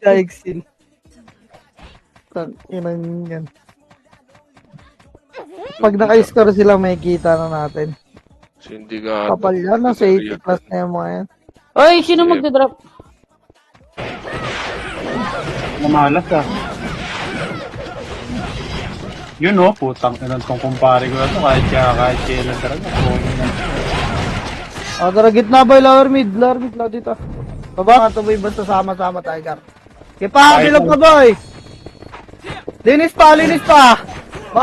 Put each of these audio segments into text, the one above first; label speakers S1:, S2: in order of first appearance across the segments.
S1: Kaixin. Inang yan. Pag naka-score sila, may kita na natin.
S2: Hindi nga.
S1: Kapal yan, nasa 80 plus na yung mga yan.
S3: Oy, sino magdadrop?
S4: Mamalas ah. Yun oh, putang ina tong kumpare ko na to kahit kailan talaga.
S1: Tara, gitna boy, lower mid, lang dito. Baba ka to boy, basta sama-sama tayo, Gar. Kipa, bilog ka boy! Linis pa!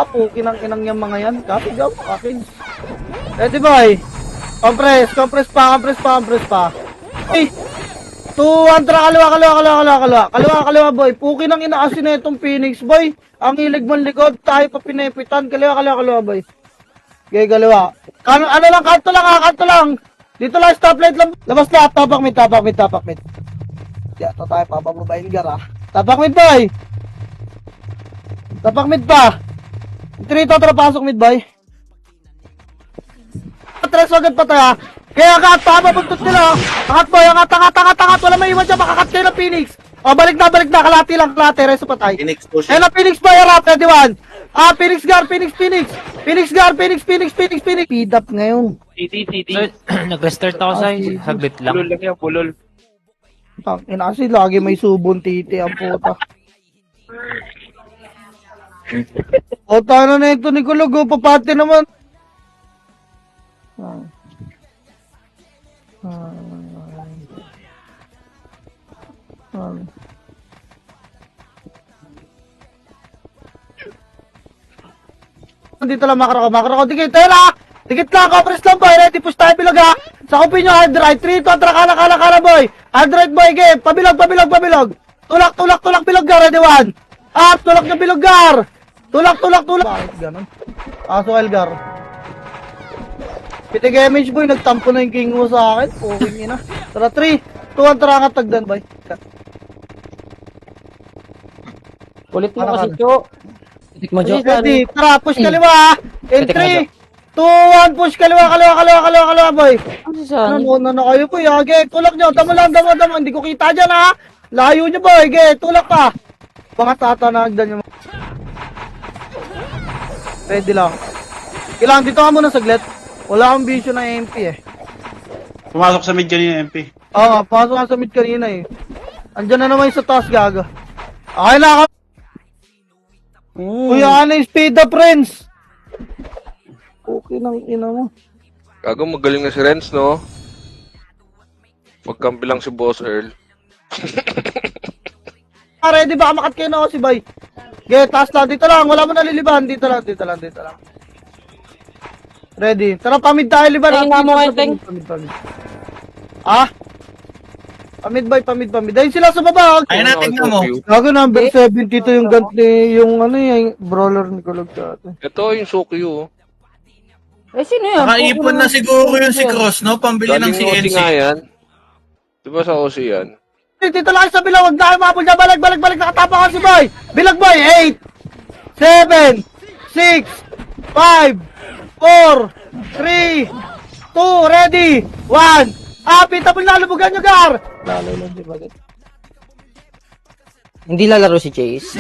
S1: Pukin ang inang yung mga yan. Copy, go, akin. Ready boy! Compress pa. Hey! 2-1, kaliwa boy. Pukin ang inaasin na itong Phoenix boy. Ang hilig mong likod, tayo pa pinepitan. Kaliwa boy. Okay, kaliwa. Kanto lang. Dito lang, stoplight lang. Labas na, tapak mid. Ito tayo, papababayin Gar ah. Tapak mid boy. Tapak mid pa. Trito, pasok mid boy. Tres agad pa tayo. Kaya angat, pababagtot nila. Angat boy, angat. Wala may iwan dyan, makakat kayo ng Phoenix. O, balik na. Kalati lang. Reso pa tayo.
S5: Phoenix push.
S1: Ayun na, Phoenix boy, harap. Ready one. Phoenix Gar. Phoenix. Speed up ngayon.
S3: Sir, nag-restart ako sa saglit lang.
S2: Pulol lang yan, pulol.
S1: Kasi lagi may subon titi ang puta. O, tano na ito ni Kulugo, papati naman. Dito lang makro ko. Dikit lang, compress lang boy. Ready, push tayo bilog ha. Sakupin nyo, hard right. 3, 2, kala boy. Hard right boy, game. Pabilog. Tulak, bilog gar. Ready, 1. Up, tulak ng bilog gar. Tulak. Bakit ganun? Aso Elgar. Pitig image boy, nagtampo na yung king mo sa akin. Puking ina. Tara, 3, 2, 1, tara nga tagdan boy.
S3: Ulit mo kasi, Cho.
S1: Ready, tara, push kaliwa. In 3, 2, 1, push kaliwa boy.
S3: Ano sa
S1: Ano na kayo boy, ge, tulak nyo, damo, hindi ko kita dyan ha. Layo nyo boy, ge, tulak pa. Mga tatanagdan nyo. Ready lang. Kailangan dito ka muna saglit. Wala akong vision ng MP eh.
S4: Pumasok sa mid kanina MP.
S1: Oo, pasok nga sa mid kanina eh. Andyan na naman yung sa taas gaga. Okay na ako. Kuya, ano yung speed up, friends? Okay nang ina mo.
S2: Gago, magaling na si Renz, no? Magkampi lang si Boss Earl.
S1: Ready ba? Makat kayo na ako si Bay. Okay, taas lang. Dito lang. Wala mo nalilibahan. Dito lang. Ready. Tara, pamid tayo, liban.
S3: Ay, nga mo, Enteng.
S1: Pamid. Pamid. Dahil sila sa baba.
S5: Ayun na, tignan mo.
S1: Gago, number 70 to yung ganti, yung ano yung brawler ni Kulog dati.
S2: Ito yung Sukyo.
S3: Eh, sino yan?
S5: Nakaipon na siguro yun si Cross, no? Pambili ng
S2: Galing OC
S5: CNC.
S2: nga yan. Di ba sa OC yan?
S1: Dito lang sa bilang. Huwag na kayo mapul dyan. Balik. Nakatapa ka si Boy. Bilag Boy. 8, 7, 6, 5, 4, 3, 2, ready, 1. Pitable na, lubugan nyo, Gar! Lalo lang, di ba?
S6: Hindi lalaro si Chase.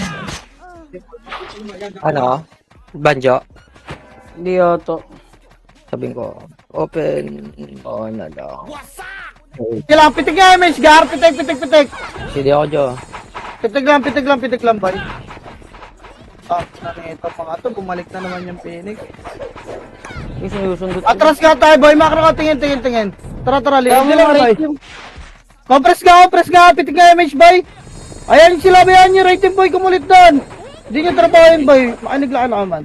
S6: Ano? Banjo?
S3: Hindi yata.
S6: Sabihin ko, open on na lang.
S1: Kailangan pitik nga, MS, Gar! Pitik!
S6: Hindi ako, Jo.
S1: Pitik lang, Boy. Ito pa nga to, bumalik na naman yung Phoenix.
S3: Yung sinusundot.
S1: Atras ka tayo, Boy, makro ka, tingin. Tara, lihat nila na, Boy. Compress ka, pitik nga, MS, Boy. Ayan sila, bayan nyo, rating, Boy, kumulit doon. Hindi nyo trabahin, Boy. Makinig lang ka naman.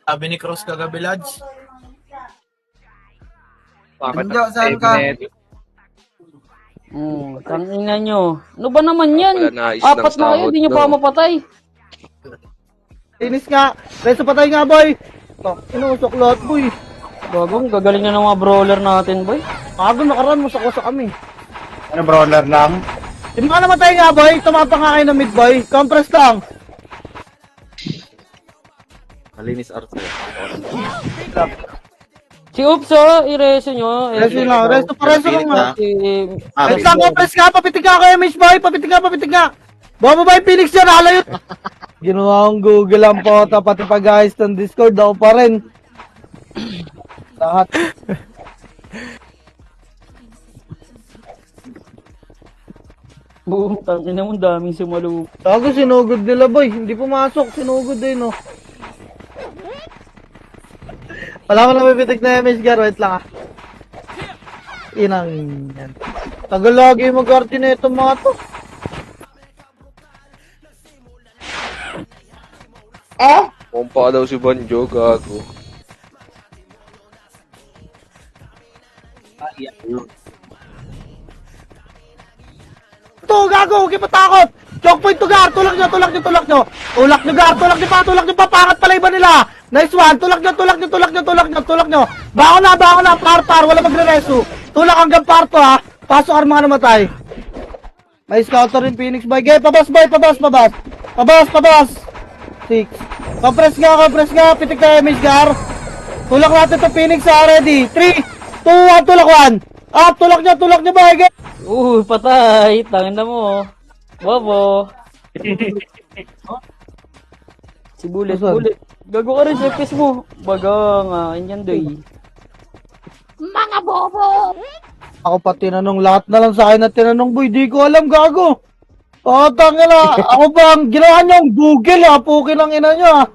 S5: Sabi ni Cross kagabi, lads.
S1: Banjo, saan ka?
S3: Tangina nyo. Ano ba naman yan?
S2: Wala na, is ng
S3: 4 na kayo,
S2: sahod,
S3: di nyo
S2: no?
S3: pa mapatay.
S1: Finish nga. Reso patay nga, Boy. Inusok lahat, Boy.
S3: Bagong, gagaling na ng mga brawler natin, boy.
S1: Kago nakaraan mo sa kami.
S4: Ano brawler lang?
S1: Hindi ka namatay nga, Boy. Tumapa nga kayo ng mid, Boy. Compress lang.
S5: Malinis Arthur.
S7: Si Oops, i-reso nyo.
S1: Reso lang, reso pa, reso lang nga.
S7: Si...
S1: Wait lang, compress ka, papitig ka kayo, Miss Boy, papitig ka. Bababa yung Phoenix dyan, halayo. Ginawa akong Google ang photo, pati pa guys ng Discord, ako pa rin. Lahat.
S7: Boom, tangin na mo, daming sumalu.
S1: Ako sinugod nila boy, hindi pumasok, sinugod din no. Wala ko na mapitik na MH Gar, wait lang ah. Inang yan. Tagal lagi mag-arty na itong mga to.
S2: Pompa daw si Banjo, gago.
S1: To, gago, huwag kayo matakot! Choke point to Gar, tulak nyo! Tulak nyo Gar, tulak nyo pa, pangat pala iba nila! Nice one, tulak nyo! Bango na, par, wala magre-reso! Tulak hanggang parto ha! Pasok ang mga namatay! May scouter rin Phoenix boy, okay, pabas! 6. Compress nga, pitik na image Gar! Tulak natin to Phoenix ha, ready! 3, 2, 1, tulak 1! Up, tulak nyo boy, okay?
S7: Patay. Tangin na mo. Bobo. Si Bullet. Gago ka rin sa FPS mo. Baga nga, ganyan doy.
S1: Ako pa tinanong, lahat na lang sa akin na tinanong, boy, di ko alam, gago. Oh, tangina, ako bang ginawa niyong Google, ha? Pukin ang ina niyo, ha?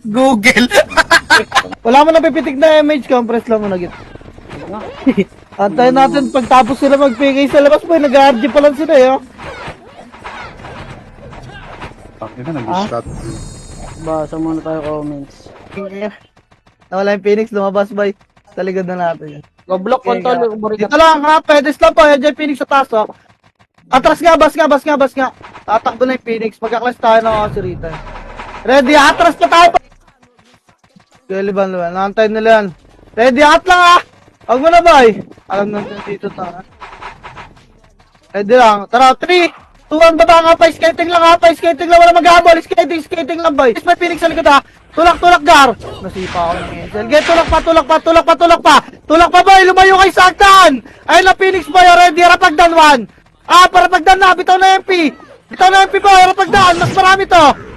S5: Google.
S1: Wala mo napipitik na image, compress lang mo na git. Antayin natin, pagtapos sila mag-PK sa labas, boy, nag-RG pa lang sila, eh, oh.
S4: Tangina, nag-shot.
S7: Basa muna tayo comments.
S1: Nawala yung Phoenix, lumabas, boy. Sa likod na natin, yan.
S7: Go-block control.
S1: Dito lang, ha? Pedes lang po, yan dyan Phoenix sa taas, oh. Atras nga, bas nga. Tatakbo na yung Phoenix, magkaklas tayo na si Rita. Ready, atras pa tayo. Okay, liban. Naantay nila yan. Ready, at lang ha. Huwag mo na boy. Alam natin dito ta. Ready lang. Tara, 3, 2, 1, baba nga pa. Skating lang. Wala maghabol. Skating lang boy. May Phoenix sa likod ha. Tulak, Gar. Nasipa ako ng Angel. Get, tulak pa boy. Lumayo kay Sagdan. Ayun na Phoenix boy. Ready, rapagdan 1. Parapagdan na. Bitaw na MP boy. Rapagdan. Mas marami to.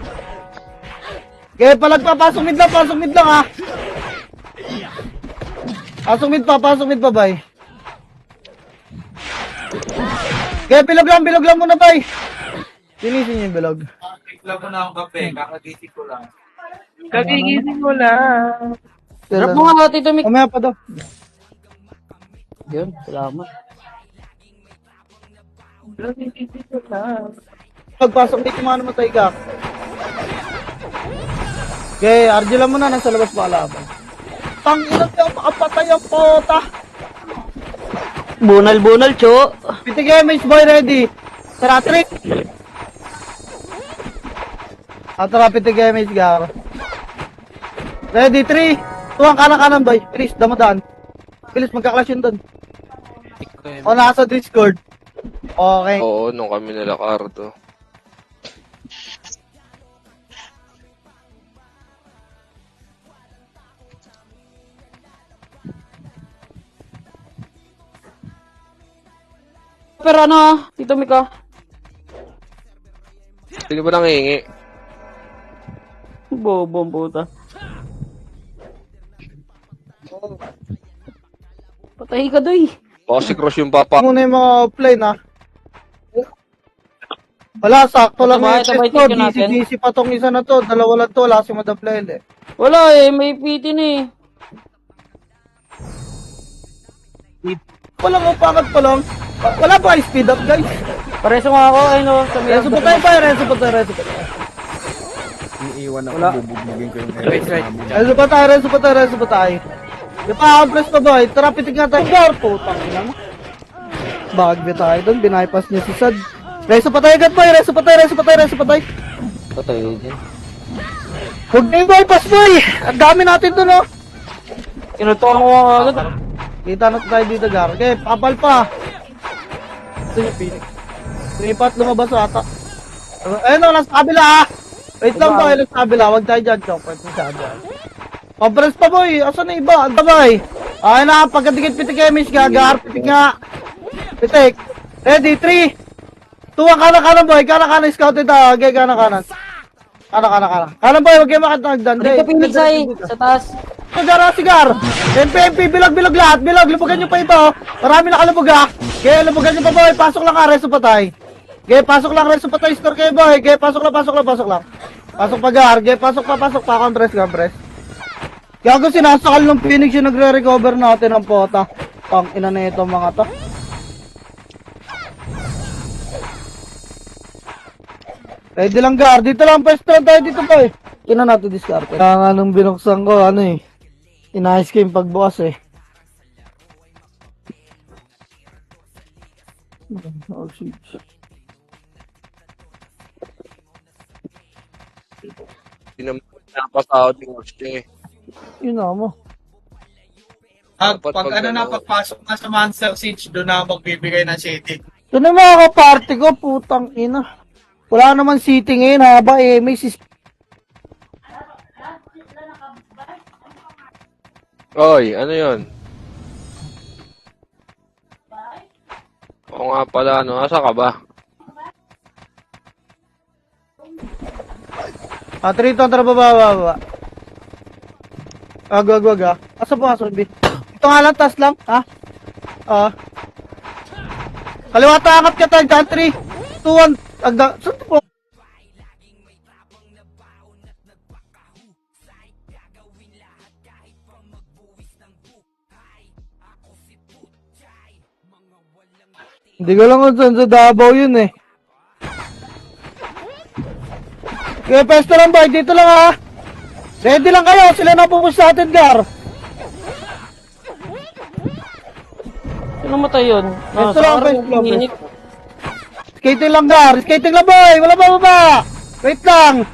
S1: Okay, pasok mid lang ha. Pasok mid pa, bay. Okay, bilog lang muna, bay. Linisin niyo yung bilog.
S5: Bigla ko na akong kape, kakagising ko lang.
S7: Drop mo nga Tito Mick.
S1: Mamaya pa daw.
S7: Yun, salamat.
S1: Pagpasok dito mga namatay ka. Okay, RG lang muna, nasa labas pa kalaban. Tangina niya, makapatay ang pota.
S7: Bunal, cho.
S1: Pitig image boy, ready. Tara, trick. Tara, pitig image Gar. Ready, 3, 2, kanan boy. Bilis, damadaan. Bilis, magkaklash yun dun. O, nasa Discord. Okay.
S2: Oo, nung kami nilakar to.
S7: Pero Tito Mick
S2: Sino ba nangihingi?
S7: Bobo ang puta. Patay ka doy.
S2: Baka si Cross yung papa.
S1: Muna yung mga offline ha. Wala, sakto lang yung
S7: Sabay,
S1: SS ko.
S7: tingnan natin.
S1: DC pa tong isa na to. Dalawa lang to. Wala si Madam Plele.
S7: Wala may PT na eh.
S1: Wala mo, pangat pa lang. Wala ba speed up guys?
S7: Pareso nga ako, sa may...
S1: Reso pa tayo. Reso pa tayo. Wala. Reso pa tayo. Di pa, compress pa boy. Tara, pitig nga tayo. Gar, putang ina mo. Bagbe tayo doon. Binaypas niya si Sad. Reso pa tayo agad boy. Reso pa tayo.
S7: Patay din.
S1: Huwag na yung bypass boy. Ang dami natin doon oh.
S7: Kinutukan ko agad.
S1: Kita na tayo dito, Gar. Okay, papal pa. Ito yung Phoenix. Lumipat, lumabas ata. Ayun o, nasa kabila ah. Wait lang boy, let's sabi lang. Huwag tayo dyan, chok. Pwede masyado. Compress pa boy. Asan na iba? Ang boy. Okay na, pagkadikit pitik emis, gagar. Pitik nga. Pitik. Ready, 3, 2, kanan boy. Kanan scout ito. Okay, kanan. Kanan boy, huwag kayo makatagdan.
S7: Dito Phoenix ay, sa taas.
S1: Sigar. MP, bilog lahat. Bilog, lubugan nyo pa ito. Marami nakalubog ha. Okay, lubugan nyo pa boy. Pasok lang ka, reso patay. Okay, pasok lang, reso patay. Store kayo boy. Okay, pasok lang. Pasok pa gar. Okay, pasok pa. Compress. Gago sinasakal ng Phoenix yung nagre-recover natin ang pota. Pang ina na ito mga to. Ready lang gar. Dito lang pwesto tayo dito boy. Ina natin discard. Kaya nga nung binuksan ko, inayos ko yung pagbukas eh. Oh, shit.
S2: Hindi naman napasahod yung gusto eh.
S1: Yun na mo.
S2: Dapat
S5: Pag
S2: pag
S5: ano na,
S2: ano-
S5: pagpasok na sa Monster Siege, doon na ako magbibigay ng city.
S1: Ito na mga kaparty ko, putang ina. Wala naman seating ngayon, haba eh. May
S2: Oy, ano yun? Oo nga pala, ano? Asa ka ba?
S1: Trito, tara baba. Wag ah. Asa po nga, Solby? Ito nga lang, tas lang, ha? Kaliwa angat ka tayo, dyan, 3, 2, 1, agda. Saan po? Hindi ko lang kung saan sa Davao yun eh. Okay, pesto lang boy, dito lang ha. Ready lang kayo, sila na pupush natin, Gar.
S7: Sino namatay yun?
S1: Pesto lang, pesto lang.
S7: Hinik.
S1: Skating lang, Gar. Skating lang boy, wala baba. Wait lang.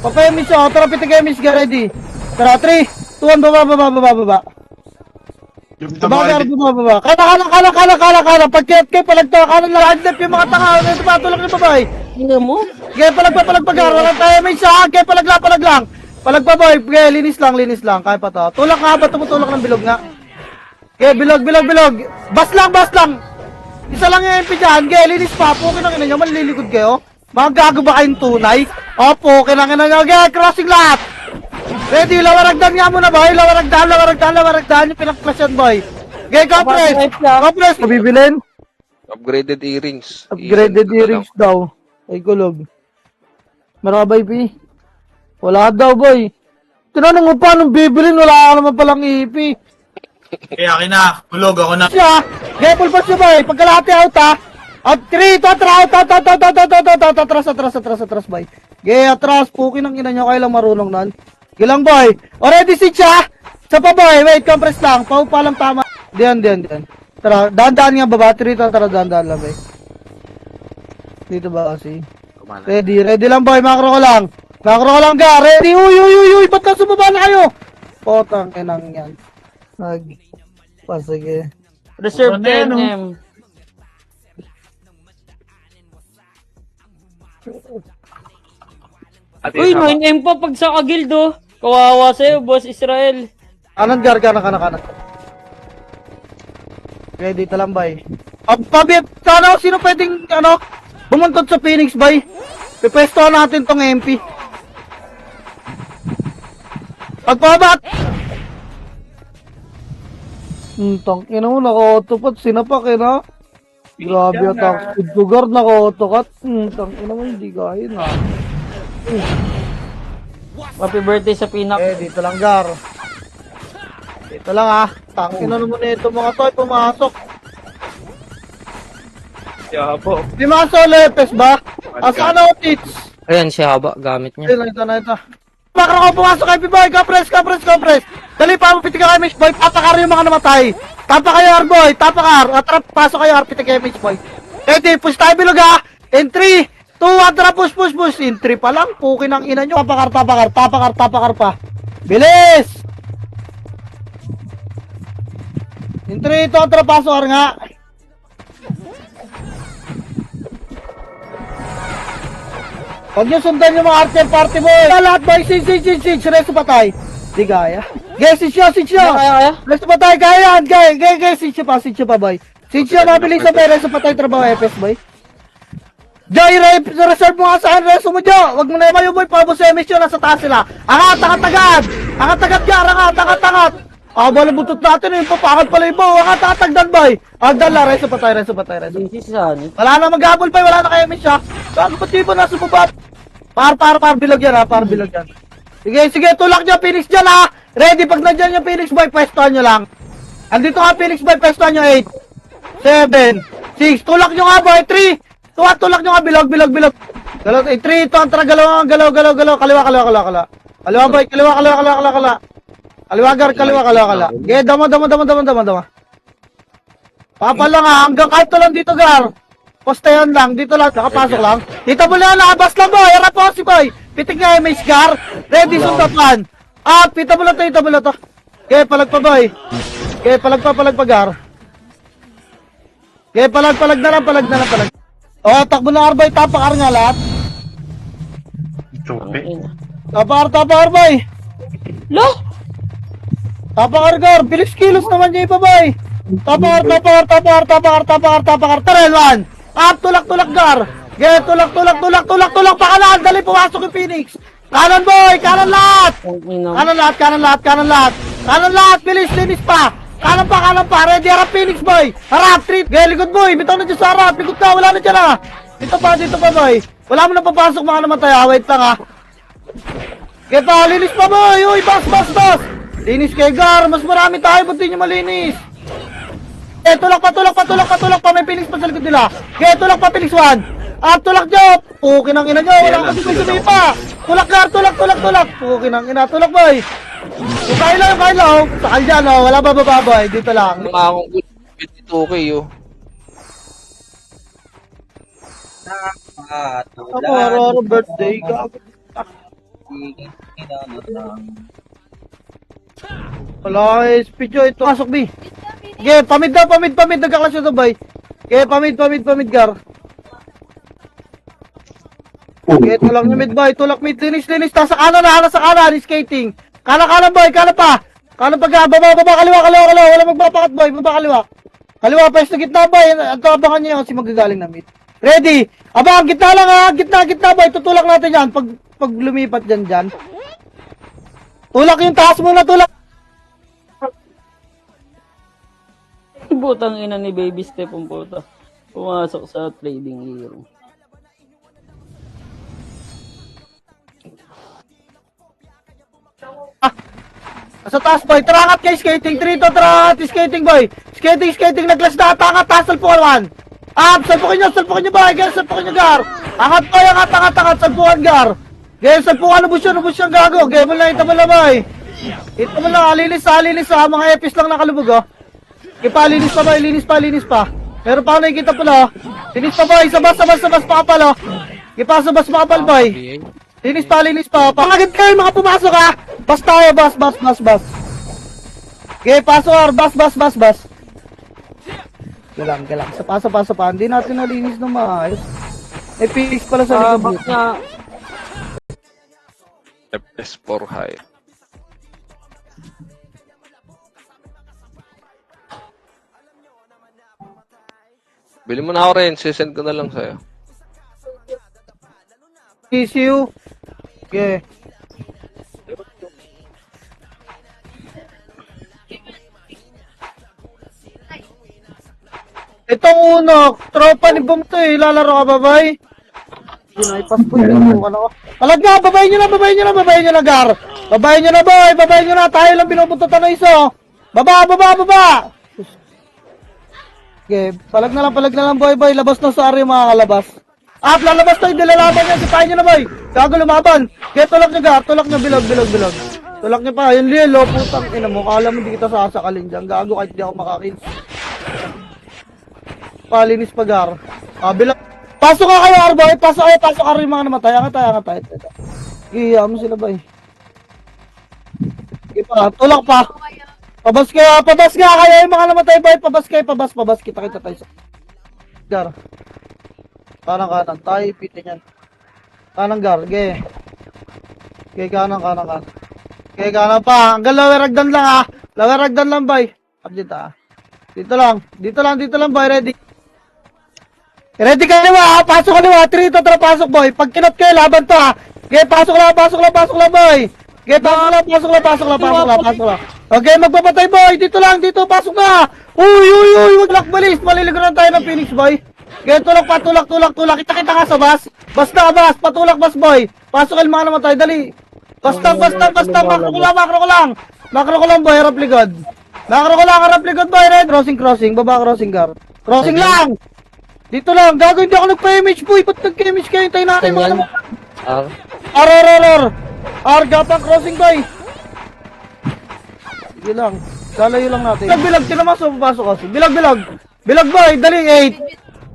S1: Papayamis siya, tara pitikayamis, Gar, ready. Tara, 3, 2, 1, baba.
S4: Yung
S1: Baba,
S4: tabali.
S1: baba. Kanan. Pagkiyat kayo, palagta, kanan lang. Adlep yung mga tanga. Ito pa, tulak niyo pa boy.
S7: Ina mo?
S1: Kaya palagpagar, walang tayo may isa. Kaya palag lang. Palagpa boy, kaya linis lang. Kaya pa to. Tulak nga ba, tumutulak ng bilog nga. Kaya bilog. Bas lang. Isa lang yung MP dyan. Kaya linis pa. Pukin ang ina nyo, manlilikod kayo. Mga gago ba kayong tunay? Opo, kinang ina nyo. Kaya crossing lahat. Ready, lawaragdan nga muna boy. Lawaragdan yung pinakplasyan boy. Kaya compress. Pabibilin.
S2: Upgraded earrings.
S1: Upgraded
S2: Isend ko na
S1: earrings daw. Ay kulog. Marabay pi. Wala daw boy. Tinanong mo pa nung bibilin, wala ka naman palang ipi.
S5: Kaya akin na, hulog ako na.
S1: Siya, gapol pa siya boy. Pagkalahati out ha. At 3, atras boy. Gaya atras, pukin ang ina nyo, kayo lang marunong nun. Gilang boy. Already si siya. Sa pa boy, wait, compress lang. Pau pa lang tama. Diyan. Tara, dahan nga baba. 3, tara, dahan lang boy. Dito ba kasi? Ready lang boy, makro ko lang ga, ready, uy, ba't ka sumaba na kayo? Potang enang yan. Sige.
S7: Reserve
S5: Ano yan,
S7: 10M. Uy, 9M pa pag sa kagildo. Kawawa sa'yo, Boss Israel.
S1: Kanan. Okay, dito lang boy. Pabit, sino pwedeng, bumuntot sa Phoenix boy? Pipesto natin tong MP. Pagpabat! Tang ina mo, naka-autopat, sinapak na. Grabe attack speed ko guard, naka-autocut. Tang ina mo, hindi kaya na.
S7: Happy birthday sa Pinak.
S1: Dito lang gar. Dito lang ah. Tang ina naman ito mga toy, pumasok.
S4: Yabo.
S1: Di mga solepes ba? Asa na o tits?
S6: Ayan, si Haba, gamit niya.
S1: Ito na ito. Makro ko pumasok kay P-Boy, compress. Dali pa, mapitig ka kay Mitch Boy, tapakar yung mga namatay. Tapa kayo R-Boy, tapakar. Atrap, pasok kayo R-Pitig kay Mitch Boy. Ready, push tayo bilog ha. In 3, 2, 1, tara, push. In 3 pa lang, pukin ang ina nyo. Tapakar pa. Bilis! In 3, 2, tara, pasok R nga. Huwag niyo sundan yung mga archer party boy. Lahat boy, sig. Resto patay. Di gaya. Guys, sig siya.
S7: Kaya?
S1: Resto patay, kaya yan. Gaya, sig siya pa boy. Sig siya, mabilis sa bay. Resto patay, trabaho FS boy. Joy, reserve mo nga sa akin, resto mo Jo. Huwag mo na yung boy, pabos sa emission, nasa taas sila. Angat. Angat Jar, angat. Bala butot natin, yung papangat pala yung bow. Angat, tagdan boy. Agdan la, resto patay.
S7: Sinsis saan?
S1: Wala na mag-habol pa, wala na kayo miss siya. Bago pa tipo nasa baba. Par bilog yan. Sige, tulak niya, Phoenix dyan ha. Ready, pag nandyan yung Phoenix boy, pwestuhan nyo lang. Andito nga Phoenix boy, pwestuhan nyo 8, 7, 6, tulak nyo nga boy, 3, tulak nyo nga, bilog. Galaw, 3, ito, ang tara, galaw, kaliwa. Kaliwa boy, kaliwa. Kaliwa. Okay, dama. Papa lang ha, hanggang kahit lang dito gar. Postayan lang, dito lang, nakapasok lang. Dito mo lang, nakabas lang boy, harap po si boy. Pitik nga yung gar. Ready sundapan. Pita mo lang to. Okay, palag pa boy. Okay, palag pa gar. Okay, palag na lang. Oh, takbo na Arboy, tapakar nga lahat.
S4: Chupi.
S1: Tapakar boy.
S7: Lo!
S1: Tapakar gar, bilis kilos naman niya iba boy. Tapakar. Tarelwan. Tulak gar. Okay, tulak pa kanan, dali pumasok yung Phoenix. Kanan boy, kanan lahat. Kanan lahat, bilis, linis pa. Kanan pa, ready, harap Phoenix boy. Harap, treat. Okay, likod boy, bitaw na dyan sa harap. Likod ka, wala na dyan ha. Dito pa boy. Wala mo na papasok mga namatay ha, wait lang ha. Okay pa, linis pa boy. Uy, bas. Linis kay Gar, mas marami tayo, ba't di nyo malinis? Okay, tulak pa, may Phoenix pa sa likod nila. Okay, tulak pa Phoenix 1. Tulak nyo. Pukin ang ina nyo, wala kasi may sabi pa. Tulak Gar, tulak. Pukin ang ina, tulak boy. Yung kailaw. Sakal dyan, oh. Wala bababa, boy. Dito lang.
S2: Mga akong good 22k, oh.
S1: Ako, birthday ka. Wala, speed yun. Ito, pasok, B. Okay, pamid. Nagkaklasyo to, boy. Okay, pamid, Gar. Okay, tulak nyo mid, boy. Tulak mid, linis. Nasa kanan, skating. Kanan, boy, kanan pa, baba, kaliwa, wala magpapakat, boy, baba, kaliwa, pa, sa gitna, boy, ito, abangan nyo kasi magagaling na mid. Ready, abang, gitna lang ha, gitna, boy, tutulak natin yan, pag lumipat dyan, tulak yung taas muna, tulak.
S7: Butang ina ni Baby Step ang puta. Pumasok sa trading hero.
S1: Sa taas, boy, terangat kay skating, 3 to, terangat, skating, boy. Skating, naglas na, tangat, taas, salpukan 1. Salpukin nyo, boy, salpukin nyo, Gar. Angat, boy, angat, salpukan, Gar. Gaya, salpukan, ubus yung gago. Gaya mo lang, ito mo lang, boy. Ito mo lang, alinis ha, mga epis lang nakalubog, oh. Kipa, linis pa, boy, linis pa. Meron pa ako nakikita pala, oh. Linis pa, boy, sabas, pakapal, oh. Kipa, sabas, pakapal, boy. Linis pa. Pangagad kayo mga pumasok ha. Bas tayo, bas. Okay, pasok, bas. Galang. Sa paso pa. Hindi natin nalinis ng maayos. May Phoenix pala sa likod.
S7: Bak na.
S2: FS4 high. Bili mo na ako rin, sisend ko na lang sa'yo.
S1: TCU. Okay. Itong uno, tropa ni Boom to lalaro ka ba, boy? Pinaipas po yun. Palag nga, babayin nyo na, Gar. Babayin nyo na, boy, tayo lang binubututan na iso. Baba. Okay, palag na lang, boy, labas na sa area mga kalabas. Lalabas tayo, dilalaban niya, sipahin nyo na, boy. Gago lumaban. Okay, tulak nyo, Gar, bilog. Tulak nyo pa, yun lilo, putang ina mo, kala mo di kita sasakalin dyan. Gago kahit di ako makakins. Palinis pa, Gar. Bilog. Pasok ka kayo, Arboy. Pasok kayo yung mga namatay. Angat tayo. Iya mo sila, boy. Okay pa, tulak pa. Pabas kayo yung mga namatay, boy. Pabas. Kita tayo. Gar. Parang kanan tayo, pitin yan. Kanan gar, ge. Ge, kanan. Ge, kanan pa. Hanggang lower ragdan lang ah. Lower ragdan lang, boy. Update ah. Dito lang, boy. Ready. Ready kaliwa, ha? Pasok kaliwa. 3 to, tara, pasok, boy. Pag kinot kayo, laban to, ha? Ge, pasok lang, boy. Ge, pasok lang. Okay, magpapatay, boy. Dito, pasok na. Uy, wag lakbalis. Maliliguran tayo ng Phoenix, boy. Ge, tulak. Kita nga sa bas. Basta, patulak, bas, boy. Pasok kayo, mga naman tayo, dali. Basta, makro ko lang, boy. Harap likod, boy. Red, crossing. Baba, crossing, gar. Crossing lang. Dito lang, gago, hindi ako nagpa-image, boy. Ba't nagka-image kayo? Tayo natin, mga naman. Gapang crossing, boy. Sige lang. Lalayo lang natin. Bilag, tinamas o papasok kasi. Bilag, boy. Dali,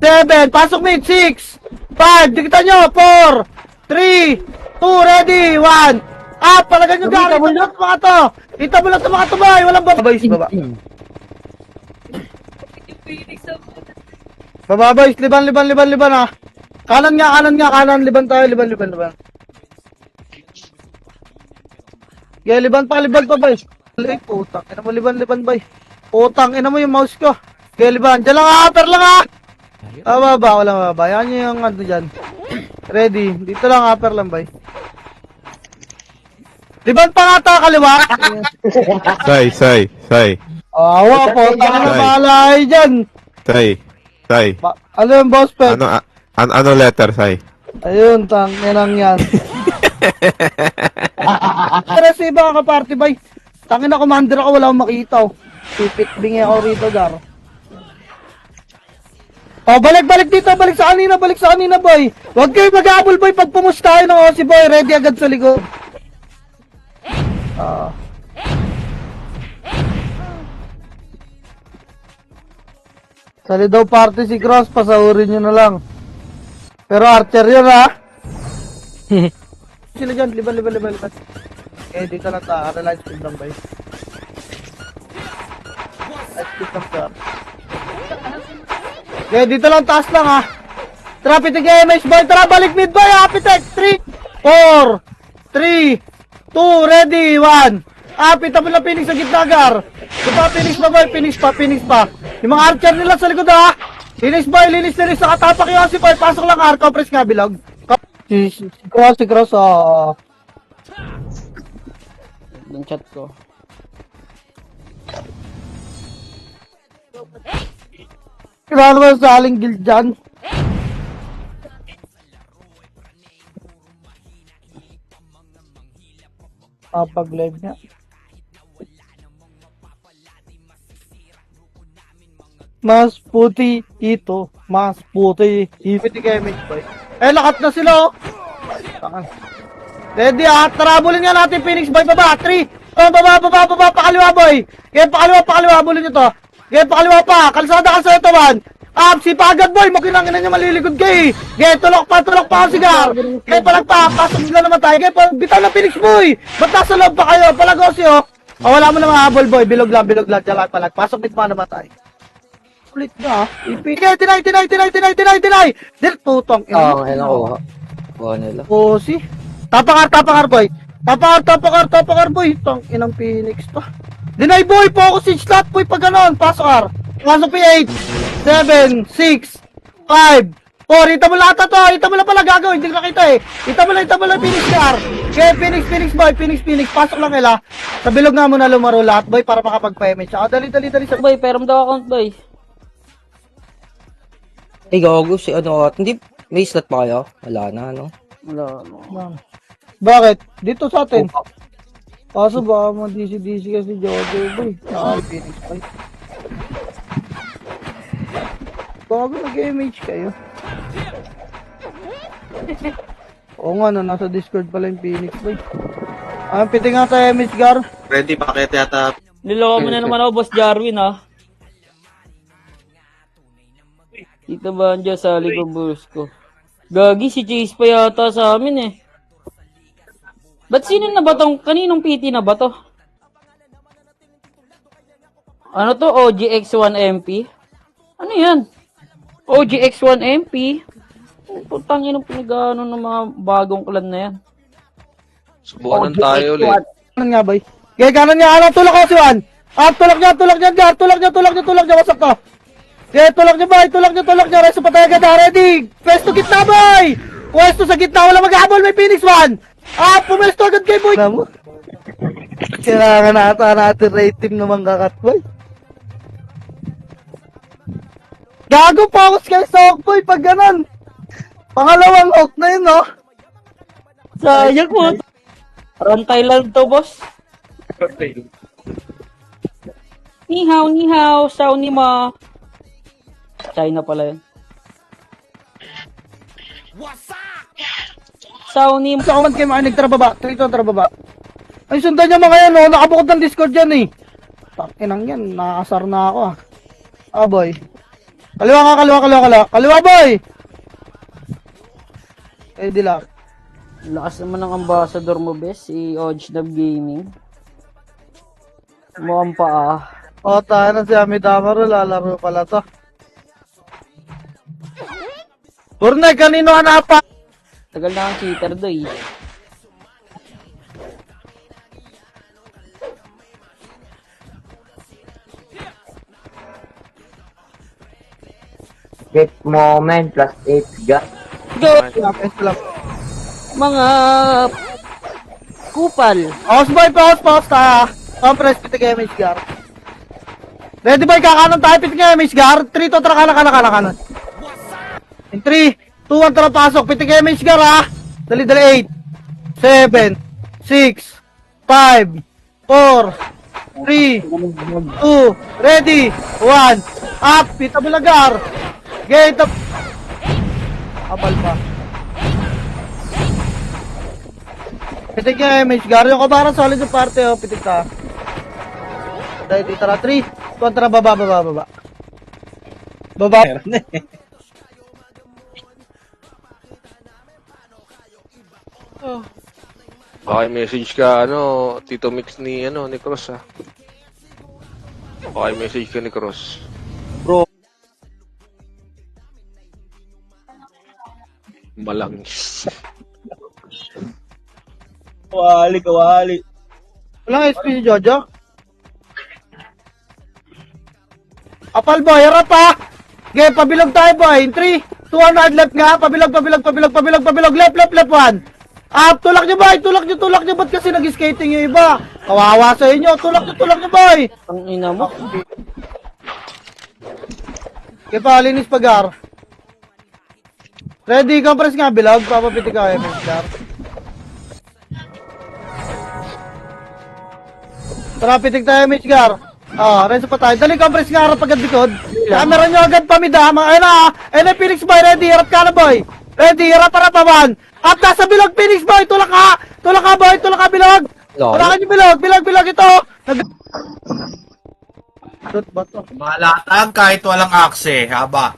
S1: 8, 7, pasok mid, 6, 5, dikitan nyo, 4, 3, 2, ready, 1. Palagan nyo gari. Itabol lang mga to, boy. Walang babayos, baba. Baba, boys. Liban, ha. Kanan nga. Liban tayo. Yeah, liban pa, boys. Ay, putang ina mo, liban, boy. Putang ina mo yung mouse ko. Okay, liban. Diyan lang, upper lang, ha. Walang baba. Yan yung ano dyan. Ready. Dito lang, upper lang, boy. Liban pa nga ta, kaliwa.
S8: Say.
S1: Awa, putang ina, bahala kayo dyan.
S8: Say.
S1: Ano yung boss, pet?
S8: Ano letter, Say?
S1: Ayun, tang inang yan. Kasi iba ka party, boy. Tangina, commander ako, wala akong makita, oh. Sipit bingi ako rito, gar. Balik dito, balik sa kanina, boy. Huwag kayo mag-aabol, boy, pag pumus tayo ng Aussie, boy. Ready agad sa likod. Sali daw party si Cross, pasahurin nyo na lang. Pero Archer yun, ha? Sila dyan, liban. Okay, dito lang ta. Light speed lang, boy. Light speed lang, sir. Okay, dito lang, taas lang, ha? Trapit ng MH, boy. Tara, balik mid, boy. Apitech, 3, 4, 3, 2, ready, 1. Apit mo lang Phoenix sa gitna, gar. Diba, Phoenix pa, boy. Phoenix pa. Yung mga Archer nila sa likod, ha? Linis, boy. Nakatapak yung si boy. Pasok lang, Arco. Press nga, bilog. Si Cross,
S7: Yung chat ko.
S1: Kailangan mo sa aling guild dyan. Pag-live niya. Mas puti ito. Pwede kayo, mate, boy. Lakat na sila, oh. Ready, tarabulin nga natin, Phoenix, boy, baba. 3, baba, pakaliwa, boy. Kaya pakaliwa, bulin nyo to. Kaya pakaliwa pa, kalsada, ito, man. Sipa agad, boy, makinangin na niya maliligod kayo. Kaya tulok pa ang sigar. Kaya pasok sila naman tayo. Kaya bitaw na, Phoenix, boy. Ba't nasa loob pa kayo? Palagos, yo. Wala mo naman habol, boy. Bilog lang, dyan palag. Pasok din pa naman tayo. Ulit na, Kaya, tinay. Dil, tutong.
S6: Ayun ako. Kuha nila.
S1: Si. Tapakar, boy. Tapakar, boy. Tang inang Phoenix pa. Deny, boy. Focus in slot, boy. Pag ganon. Pasok, R. Pasok, 8, 7, 6, 5, 4. Ita mo lahat na to. Ita mo lang pala gagawin. Hindi ko nakita, eh. Ita mo lang, Phoenix, R. Kaya, Phoenix, boy. Phoenix. Pasok lang nila. Sa bilog nga muna lumaro lahat, boy. Para makapag-payment siya. Dali.
S7: Boy, peram daw account, boy.
S6: Gago si ano, hindi, may slot pa kayo? Wala na, no?
S7: Wala.
S1: Bakit? Dito sa atin. Kaso baka mo DC kasi Jojo, boy. Phoenix, boy. Bago nag-MH kayo. Oo nga, nasa Discord pala yung Phoenix, boy. Piti nga tayo, MH, Gar.
S5: Ready, bakit yata?
S7: Niloko mo na naman ako, Boss Jarwin, ha? Kita ba dyan sa likod bus ko? Gagi, si Chase pa yata sa amin, eh. Ba't sino na ba tong? Kaninong PT na ba to? Ano to? OGX1MP? Ano yan? OGX1MP? Putang ina pinag-ano ng mga bagong clan na yan.
S2: Subukan tayo ulit.
S1: Kanan nga, boy. Okay, kanan nga. Ano, tulak ko si Juan. Tulak niya, Gar. Tulak niya. Wasak to. Okay, tulak niya. Reso pa tayo agad. Ready. Pwesto gitna, boy. Pwesto sa gitna. Wala mag-habol. May Phoenix 1. Pumesto agad kay boy. Ano mo? Kailangan natin rate team naman kakat, boy. Gago, focus kayo sa Hawk, boy. Pag ganon. Pangalawang Hawk na yun, no?
S7: Sayang mo. Rantay lang to, boss. Ni hao, sao ni ma. China pala yun. Sao ni
S1: Sa kuman kayo makinig, tara baba. Trito, tara baba. Ay, sundan niya mga yan, no? Nakabukod ng Discord yan, eh. Takinang yan, nakakasar na ako, ah. Boy. Kaliwa, boy! Eh, di lang.
S7: lakas naman ng ambassador mo, bes. Si Ojdab Gaming. Mukhang paa.
S1: Tayo na si Amidamaro, lalaro pala to. Turnay, kanino hanapa?
S7: Tagal na ang cheater do eh.
S9: Get moment plus 8 gas.
S7: Go!
S1: Yes, lang.
S7: Mga kupal.
S1: Pause, boy, pause, ta. Compress, pitig MH Gar. Ready, boy, kakanon tayo, pitig MH Gar. 3 to, tara, kanan. In 3, 2, 1, tara, pasok, pitig MH Gar, ha. Dali, 8, 7, 6, 5, 4, 3, 2, ready, 1, up, pita bulagar. Gate up. Abal pa. Pitik niya MH Gar. Yung kabaran solid yung parte, oh. Pitik ka. Dahil dito tara 3. Kontra baba. Baba.
S2: Okay, message ka, Tito Mix ni Cross, ha. Okay, message ka ni Cross.
S1: Bro.
S2: Malangis.
S5: Kawali.
S1: Walang SP si Jojo. Apal boy, harap pa. Okay, pabilog tayo boy. In 3, 200 left nga. Pabilog. Left 1. Tulak nyo boy. Ba't kasi nag-skating yung iba? Kawawa sa inyo. Tulak nyo boy.
S7: Ang ina mo.
S1: Okay pa, linis pagar. Ready, compress nga bilog. Papapitik ka, MSR. Tara, pitik tayo, MHGar. Reso pa tayo. Dali, compress nga harap agad likod. Camera nyo agad pamida. Ayun na, Phoenix boy, ready. Harap ka na, boy. Ready, harap man. At nasa bilog, Phoenix boy. Tulak ka, boy. Tulak ka, bilog. Tulakan yung bilog ito. Dot ba to?
S5: Malatag kahit walang akse, haba.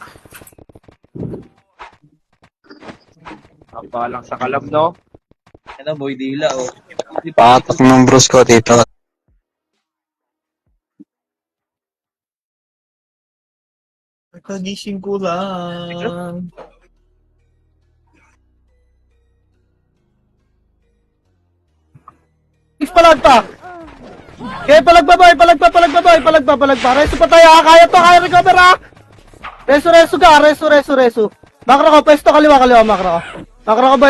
S2: Haba lang sa kalab, no?
S5: Ano, boy, dila, oh.
S9: Patak ng bros ko dito.
S5: Kagising ko lang.
S1: Palag pa. Okay, palag pa. Reso pa tayo, kaya recover, ha. Reso ka, reso. Makro ko, pesto kaliwa, makro ko. Makro ko, boy.